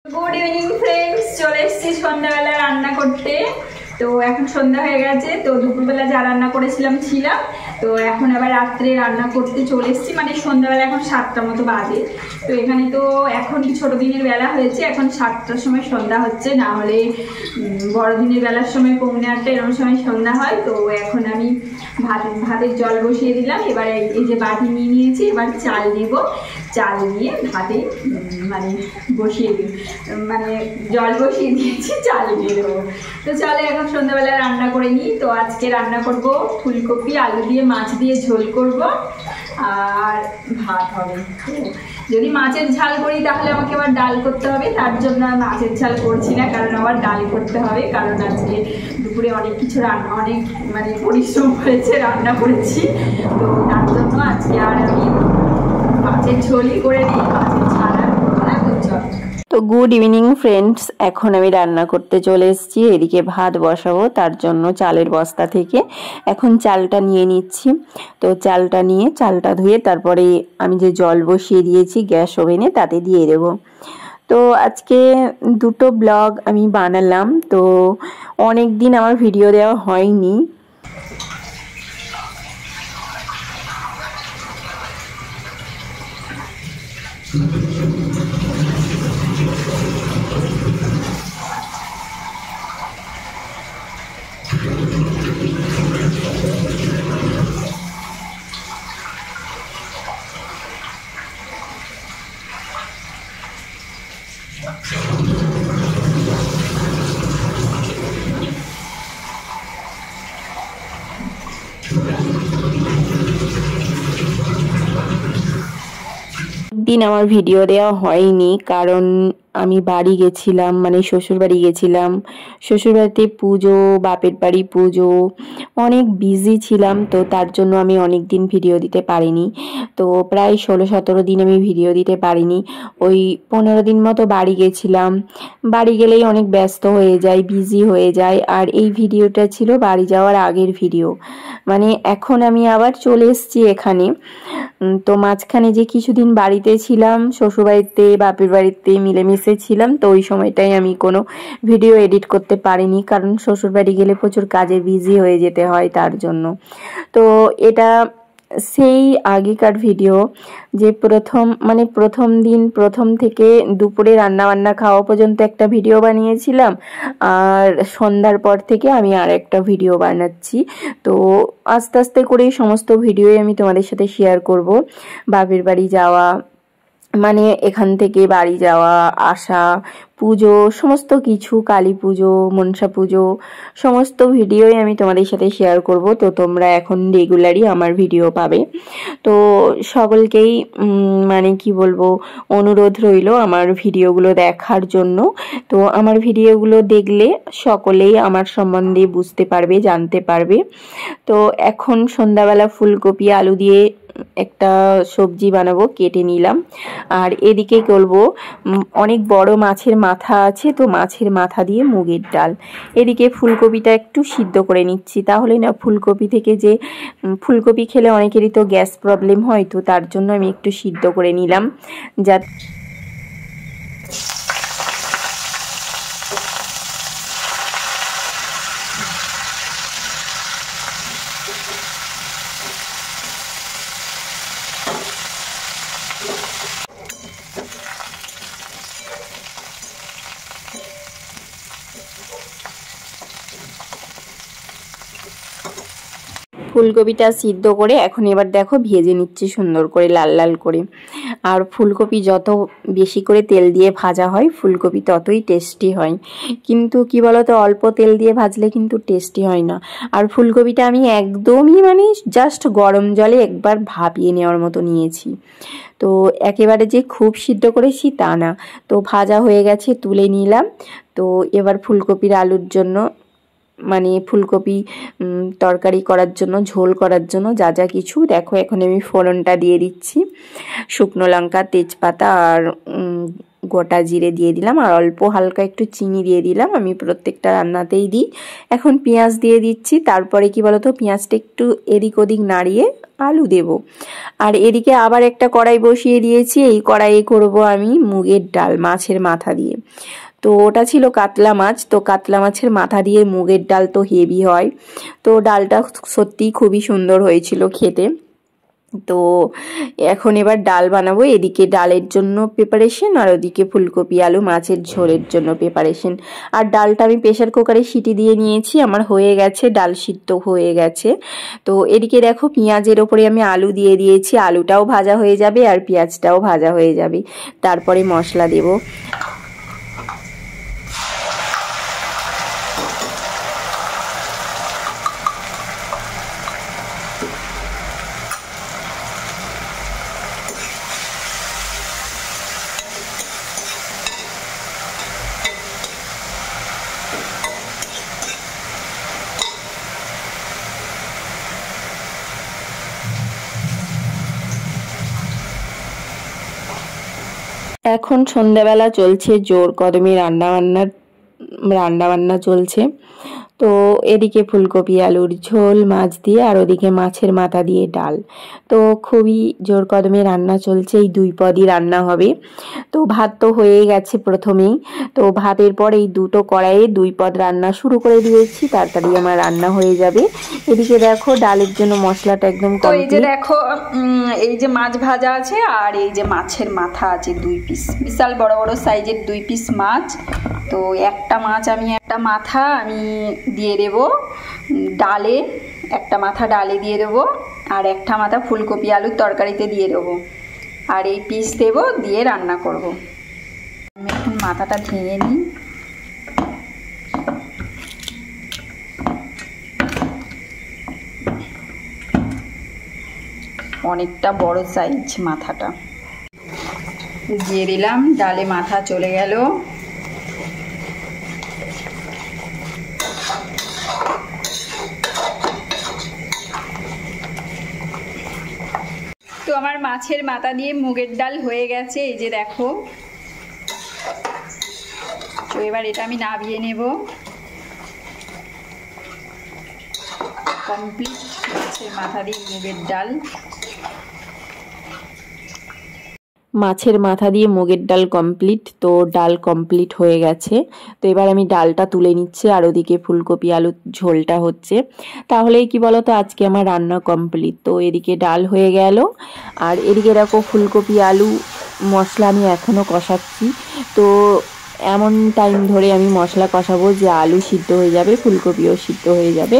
Good evening friends चले सन्ध्याबेला रान्ना करते तो এখন সন্ধ্যা হয়ে গেছে তো দুপুরবেলা যা রান্না করেছিলাম ছিলাম তো এখন আবার রাত্রে রান্না করতে চলে এসেছি মানে সন্ধ্যাবেলা এখন 7টার মতো বাজে তো এখানে তো এখন ছোট দিনের বেলা হয়েছে এখন 7টার সময় সন্ধ্যা হচ্ছে না হলে বড় দিনের বেলার সময় 8:45 এরকম সময় সন্ধ্যা হয় তো এখন আমি ভাতের জল বসিয়ে দিলাম এবার এই যে বাটি নিয়ে নিয়েছি এবার চাল দেব চাল নিয়ে ভাতে মানে বসিয়ে দিই মানে জল বসিয়ে দিয়েছি চাল দিয়ে দেবো তো চলে এখন সন্ধ্যাবেলা রান্না করে নিই তো আজকে রান্না করব ফুলকপি আলু দিয়ে মাছ দিয়ে ঝোল করব আর ভাত হবে যদি মাছের ঝাল করি তাহলে আমাকে আবার ডাল করতে হবে তার জন্য মাছের ঝাল করছি না কারণ আবার ডাল করতে হবে কারণ আজকে দুপুরে অনেক কিছু রান্না অনেক মানে পরিশ্রম হয়েছে রান্না করেছি তো তার জন্য আজকে আর আমি মাছের ঝোলই করে নিই মাছের ঝাল আর চল তো গুড ইভিনিং ফ্রেন্ডস এখন আমি রান্না করতে চলে এসেছি এদিকে ভাত বসাবো তার জন্য চালের বস্তা থেকে এখন চালটা নিয়ে নিচ্ছি তো চালটা নিয়ে চালটা ধুয়ে তারপরে আমি যে জল বসিয়ে দিয়েছি গ্যাস ওভেনে তাতে দিয়ে দেব তো আজকে দুটো ব্লগ আমি বানালাম তো অনেক দিন আমার ভিডিও দেওয়া হয়নি দিন আমার ভিডিও দেওয়া হয়নি কারণ আমি বাড়ি গেছিলাম মানে শ্বশুর বাড়ি গেছিলাম শ্বশুর বাড়িতে পুজো বাপের বাড়ি পুজো অনেক বিজি ছিলাম তো তার জন্য আমি অনেক দিন ভিডিও দিতে পারিনি তো প্রায় 16-17 দিন আমি ভিডিও দিতে পারিনি ওই 15 দিন মতো বাড়ি গেছিলাম বাড়ি গেলেই অনেক ব্যস্ত হয়ে যায় বিজি হয়ে যায় আর এই ভিডিওটা ছিল বাড়ি যাওয়ার আগের ভিডিও মানে এখন আমি আবার চলে এসেছি এখানে তো মাঝখানে যে কিছুদিন বাড়িতে ছিলাম শ্বশুর বাড়িতে বাপের বাড়িতে মিলেমিশে ছিলাম তো ওই সময়টাই আমি কোনো ভিডিও এডিট করতে পারিনি কারণ শ্বশুর বাড়ি গেলে প্রচুর কাজে বিজি হয়ে যেতে হয় তার জন্য তো এটা সেই আগেকার ভিডিও যে প্রথম দিন প্রথম থেকে দুপুরে রান্না বান্না খাওয়া পর্যন্ত একটা ভিডিও বানিয়েছিলাম আর সন্ধ্যার পর থেকে আমি আর একটা ভিডিও বানাচ্ছি তো আস্তে আস্তে করে সমস্ত ভিডিওই আমি তোমাদের সাথে শেয়ার করব বাপের বাড়ি যাওয়া মানে এখান থেকে বাড়ি যাওয়া আসা পুজো সমস্ত কিছু কালী পুজো মনসা পুজো সমস্ত ভিডিওই আমি তোমাদের সাথে শেয়ার করব তো তোমরা এখন রেগুলারই আমার ভিডিও পাবে তো সকলকেই মানে কি বলবো অনুরোধ রইল আমার ভিডিওগুলো দেখার জন্য তো আমার ভিডিওগুলো দেখলে সকলেই আমার সম্বন্ধে বুঝতে পারবে জানতে পারবে তো এখন সন্ধ্যাবেলা ফুলকপি আলু দিয়ে একটা সবজি বানাবো কেটে নিলাম আর এদিকে করব অনেক বড় মাছের মাথা আছে তো মাছের মাথা দিয়ে মুগের ডাল এদিকে ফুলকপিটা একটু সিদ্ধ করে নিচ্ছি তাহলে না ফুলকপি থেকে যে ফুলকপি খেলে অনেকেরই তো গ্যাস প্রবলেম হয় তো তার জন্য আমি একটু সিদ্ধ করে নিলাম যাতে ফুলকপিটা সিদ্ধ করে এখন এবার দেখো ভেজে নিচ্ছি সুন্দর করে লাল লাল করে আর ফুলকপি যত বেশি করে তেল দিয়ে ভাজা হয় ফুলকপি ততই টেস্টি হয় কিন্তু কি বলতো অল্প তেল দিয়ে ভাজলে কিন্তু টেস্টি হয় না আর ফুলকপিটা আমি একদমই মানে জাস্ট গরম জলে একবার ভাপিয়ে নেওয়ার মতো নিয়েছি তো একেবারে যে খুব সিদ্ধ করেছি তা না তো ভাজা হয়ে গেছে তুলে নিলাম তো এবার ফুলকপির আলুর জন্য মানে ফুলকপি তরকারি করার জন্য ঝোল করার জন্য যা যা কিছু দেখো এখন আমি ফোড়নটা দিয়ে দিচ্ছি শুকনো লঙ্কা তেজপাতা আর গোটা জিরে দিয়ে দিলাম আর অল্প হালকা একটু চিনি দিয়ে দিলাম আমি প্রত্যেকটা রান্নাতেই দিই এখন পেঁয়াজ দিয়ে দিচ্ছি তারপরে কি বলতো পেঁয়াজটা একটু এদিক ওদিক নাড়িয়ে আলু দেব। আর এদিকে আবার একটা কড়াই বসিয়ে দিয়েছি, এই কড়াইয়ে করব আমি মুগের ডাল মাছের মাথা দিয়ে। তো ওটা ছিল কাতলা মাছ, তো কাতলা মাছের মাথা দিয়ে মুগের ডাল তো হেভি হয়। তো ডালটা সত্যিই খুবই সুন্দর হয়েছিল খেতে। তো এখন এবার ডাল বানাবো, এদিকে ডালের জন্য প্রিপারেশন আর ওদিকে ফুলকপি আলু মাছের ঝোলের জন্য প্রিপারেশন। আর ডালটা আমি প্রেসার কুকারে সিটি দিয়ে নিয়েছি, আমার হয়ে গেছে, ডাল সিদ্ধ হয়ে গেছে। তো এদিকে দেখো পেঁয়াজের ওপরে আমি আলু দিয়ে দিয়েছি, আলুটাও ভাজা হয়ে যাবে আর পেঁয়াজটাও ভাজা হয়ে যাবে। তারপরে মশলা দেব। এখন সন্ধ্যাবেলা চলছে জোর কদমে রান্নাবান্না চলছে। তো এদিকে ফুলকপি আলুর ঝোল মাছ দিয়ে আর ওদিকে মাছের মাথা দিয়ে ডাল। তো খুবই জোর কদমে রান্না চলছে, এই 2 পদই রান্না হবে। তো ভাত তো হয়ে গেছে প্রথমেই, তো ভাতের পর এই দুটো কড়াইয়ে 2 পদ রান্না শুরু করে দিয়েছি, তাড়াতাড়ি আমার রান্না হয়ে যাবে। এদিকে দেখো ডালের জন্য মশলাটা একদম তো এই যে কমপ্লিট। দেখো এই যে মাছ ভাজা আছে আর এই যে মাছের মাথা আছে 2 পিস, বিশাল বড় বড় সাইজের 2 পিস মাছ। তো একটা মাথা আমি দিয়ে দেব ডালে, একটা মাথা ডালে দিয়ে দেবো, আর একটা মাথা ফুলকপি আলুর তরকারিতে দিয়ে দেবো, আর এই পিস দেব দিয়ে রান্না করব। আমি এখন মাথাটা ভেঙে নিই। অনেকটা বড় সাইজ মাথাটা দিয়ে দিলাম, ডালে মাথা চলে গেল। তো আমার মাছের মাথা দিয়ে মুগের ডাল হয়ে গেছে, এই যে দেখো। তো এবার এটা আমি নামিয়ে নেব। কমপ্লিট মাছের মাথা দিয়ে মুগের ডাল। মাছের মাথা দিয়ে মুগের ডাল কমপ্লিট। তো ডাল কমপ্লিট হয়ে গেছে, তো এবার আমি ডালটা তুলে নিচ্ছি আর ওদিকে ফুলকপি আলুর ঝোলটা হচ্ছে। তাহলেই কি বলো তো আজকে আমার রান্না কমপ্লিট। তো এদিকে ডাল হয়ে গেল আর এদিকে দেখো ফুলকপি আলু মশলা আমি এখনও কষাচ্ছি। তো এমন টাইম ধরে আমি মশলা কষাবো যে আলু সিদ্ধ হয়ে যাবে, ফুলকপিও সিদ্ধ হয়ে যাবে,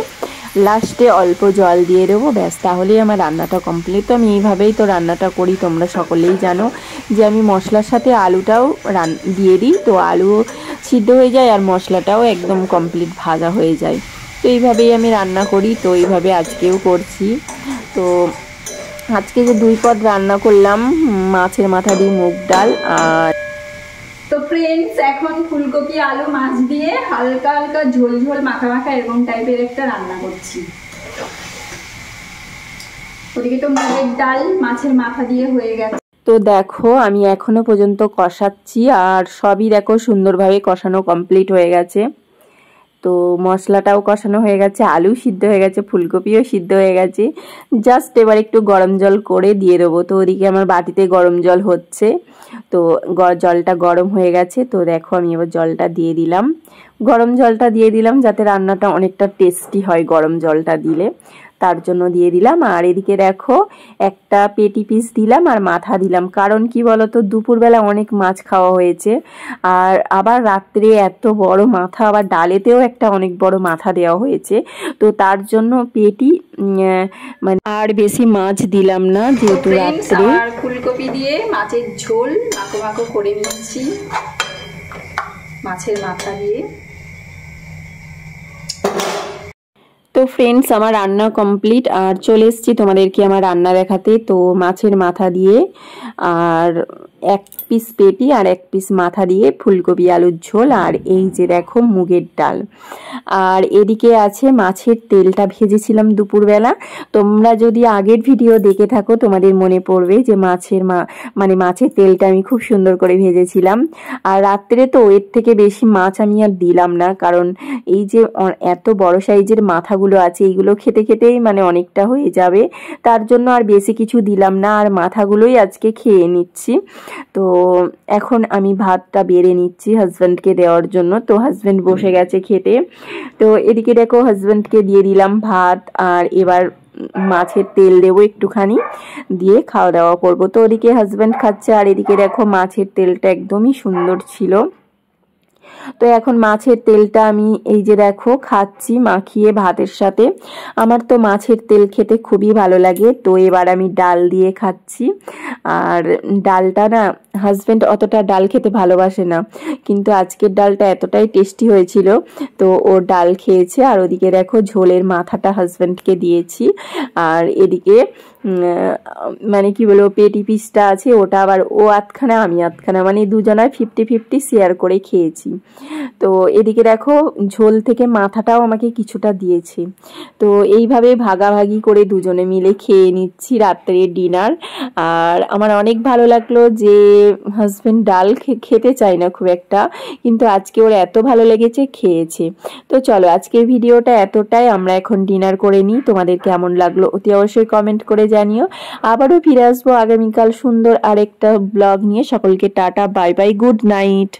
লাস্টে অল্প জল দিয়ে দেবো, ব্যাস তাহলেই আমার রান্নাটা কমপ্লিট। তো আমি এইভাবেই তো রান্নাটা করি, তোমরা সকলেই জানো যে আমি মশলার সাথে আলুটাও দিয়ে দিই, তো আলু সিদ্ধ হয়ে যায় আর মশলাটাও একদম কমপ্লিট ভাজা হয়ে যায়। তো এইভাবেই আমি রান্না করি, তো এইভাবে আজকেও করছি। তো আজকে যে 2 পদ রান্না করলাম, মাছের মাথা দিয়ে মুগ ডাল আর। তো ফ্রেন্ডস এখন ফুলকপি আলু মাছ দিয়ে হালকা হালকা ঝোল ঝোল মাখা মাখা এরকম টাইপের একটা রান্না করছি। ওদিকে তো মুগের ডাল মাছের মাথা দিয়ে হয়ে গেছে। তো দেখো আমি এখনো পর্যন্ত কষাচ্ছি আর সবই দেখো সুন্দরভাবে কষানো কমপ্লিট হয়ে গেছে। তো মশলাটাও কষানো হয়ে গেছে, আলু সিদ্ধ হয়ে গেছে, ফুলকপিও সিদ্ধ হয়ে গেছে, জাস্ট এবার একটু গরম জল করে দিয়ে দেবো। তো ওদিকে আমার বাটিতে গরম জল হচ্ছে, তো জলটা গরম হয়ে গেছে। তো দেখো আমি এবার জলটা দিয়ে দিলাম, গরম জলটা দিয়ে দিলাম যাতে রান্নাটা অনেকটা টেস্টি হয় গরম জলটা দিলে, তার জন্য দিয়ে দিলাম। আর এদিকে দেখো একটা পেটি পিস দিলাম আর মাথা দিলাম, কারণ কি বলতো দুপুরবেলা অনেক মাছ খাওয়া হয়েছে আর আবার রাত্রে এত বড় মাথা, আবার ডালেতেও একটা অনেক বড় মাথা দেওয়া হয়েছে, তো তার জন্য পেটি মানে আর বেশি মাছ দিলাম না যেহেতু রাত্রে। আর ফুলকপি দিয়ে মাছের ঝোল মাখো মাখো করে নিচ্ছি মাছের মাথা দিয়ে। তো ফ্রেন্ডস আমার রান্না কমপ্লিট আর চলে এসেছি তোমাদেরকে আমার রান্না দেখাতে। তো মাছের মাথা দিয়ে আর এক পিস পেটি আর এক পিস মাথা দিয়ে ফুলকপি আলুর ঝোল, আর এই যে দেখো মুগের ডাল। আর এদিকে আছে মাছের তেলটা ভেজেছিলাম দুপুরবেলা। তোমরা যদি আগের ভিডিও দেখে থাকো তোমাদের মনে পড়বে যে মাছের তেলটা আমি খুব সুন্দর করে ভেজেছিলাম। আর রাত্রে তো এর থেকে বেশি মাছ আমি আর দিলাম না, কারণ এই যে এত বড় সাইজের মাথাগুলো আছে এইগুলো খেতে খেতেই মানে অনেকটা হয়ে যাবে, তার জন্য আর বেশি কিছু দিলাম না, আর মাথাগুলোই আজকে খেয়ে নিচ্ছি। তো এখন আমি ভাতটা বেড়ে নিচ্ছি হাজব্যান্ডকে দেওয়ার জন্য। তো হাজব্যান্ড বসে গেছে খেতে। তো এদিকে দেখো হাজব্যান্ডকে দিয়ে দিলাম ভাত, আর এবার মাছের তেল দেবো একটুখানি, দিয়ে খাওয়া দাওয়া করবো। তো ওদিকে হাজব্যান্ড খাচ্ছে, আর এদিকে দেখো মাছের তেলটা একদমই সুন্দর ছিল। তো এখন মাছের তেলটা আমি এই যে দেখো খাচ্ছি মাখিয়ে ভাতের সাথে। আমার তো মাছের তেল খেতে খুবই ভালো লাগে। তো এবার আমি ডাল দিয়ে খাচ্ছি। আর ডালটা না, হাজব্যান্ড অতটা ডাল খেতে ভালোবাসে না, কিন্তু আজকের ডালটা এতটাই টেস্টি হয়েছিল তো ও ডাল খেয়েছে। আর ওদিকে দেখো ঝোলের মাথাটা হাজব্যান্ডকে দিয়েছি, আর এদিকে মানে কি বলবো পেটি পিসটা আছে ওটা আবার ও আধখানা আমি আধখানা, মানে দুজনায় 50-50 শেয়ার করে খেয়েছি। তো এদিকে দেখো ঝোল থেকে মাথাটাও আমাকে কিছুটা দিয়েছে। তো এইভাবে ভাগাভাগি করে দুজনে মিলে খেয়ে নিচ্ছি রাত্রের ডিনার। আর আমার অনেক ভালো লাগলো যে হাজব্যান্ড ডাল খেতে চায় না খুব একটা, কিন্তু আজকে ওর এত ভালো লেগেছে খেয়েছে। তো চলো আজকের ভিডিওটা এতটাই, আমরা এখন ডিনার করে নিই। তোমাদের কেমন লাগলো অতি অবশ্যই কমেন্ট করে জানিও। আবারও ফিরে আসবো আগামীকাল সুন্দর আরেকটা ব্লগ নিয়ে। সকলকে tata, bye bye, good night.